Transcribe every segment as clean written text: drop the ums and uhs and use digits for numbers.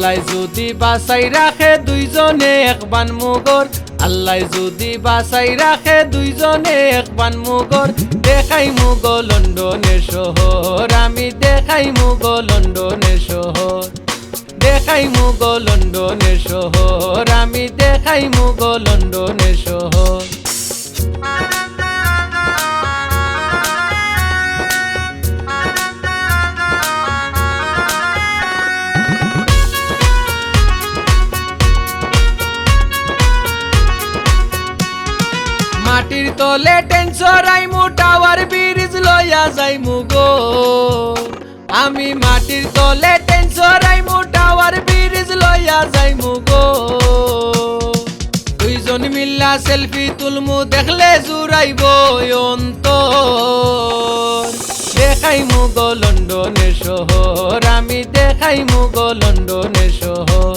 আল্লাহ যদি বাসাই রাখে দুইজনে একবান মুগর, আল্লাহ যদি বাসাই রাখে দুইজনে একবান মুগর, দেখাই মুগো লন্ডনের শহর, আমি দেখাই মুগো লন্ডনের শহর, দেখাই মুগো লন্ডনের শহর, আমি দেখাই মুগো লন্ডনের শহর। মাটির তলে টেনসরাই মু টাওয়ার ব্রিজ লইয়া যাই মুগো, আমি মাটির তলে টেনসরাই মু টাওয়ার ব্রিজ লইয়া যাই মুগো। দুইজন মিল্লা সেলফি তুলমু দেখলে জুড়াইব অন্তর, দেখাই মুগো লন্ডনের শহর, আমি দেখাই মুগো লন্ডনের শহর,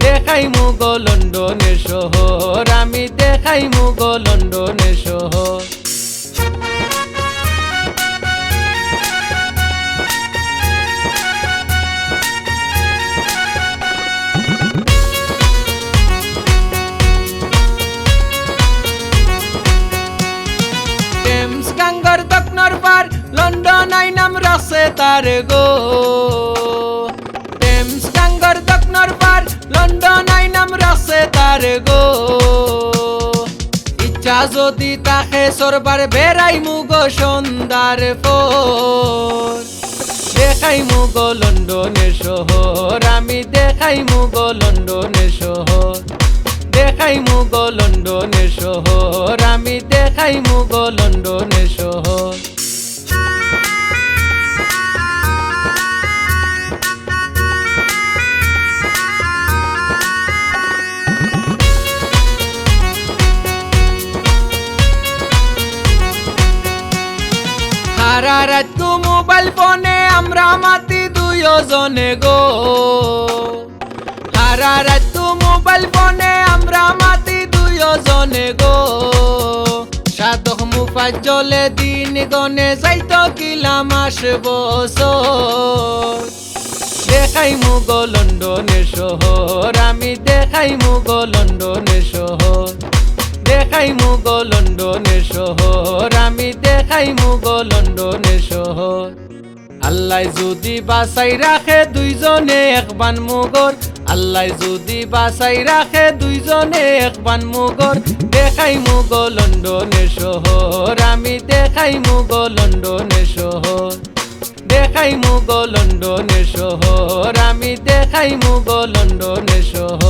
দেখাই মুগো লন্ডনের শহর, আমি দেখাই মুগো লন্ডনের শহর। টেমস গঙ্গার দক্ষিণর পার লন্ডন আই নাম রাখছে তার গো, টেমস গঙ্গার দক্ষিণর পার লন্ডন আই নাম রাখছে তার গো। ইচ্ছা যদি তাকে সরবার বেড়াই মুগো সন্ধ্যার পর, দেখাই মুগো লন্ডনের শহর, আমি দেখাই মুগো লন্ডনের শহর, দেখাই মুগো লন্ডনের শহর, আমি দেখাই মুগো লন্ডনের শহর। সারা রাত মোবাইল ফোনে আমরা মাতি দুইজনে গো, সারা রাত মোবাইল ফোনে আমরা মাতি দুইজনে গো। সাধক মুফাজ্জলে দিন গনে যাইতো কিলা মাস বছর, দেখাই মুগো লন্ডনের শহর, আমি দেখাই মুগো লন্ডনের শহর, দেখাই মুগো লন্ডনের শহর, আমি দেখাই মুগো লন্ডনের শহর। আল্লাহ যদি বাসাই রাখে দুইজনে একবান মুগর, আল্লাহ যদি বাসাই রাখে দুইজনে একবান মুগর, দেখাই মুগো লন্ডনের শহর, আমি দেখাই মুগো লন্ডনের শহর, দেখাই মুগো লন্ডনের শহর, আমি দেখাই মুগো লন্ডনের শহর।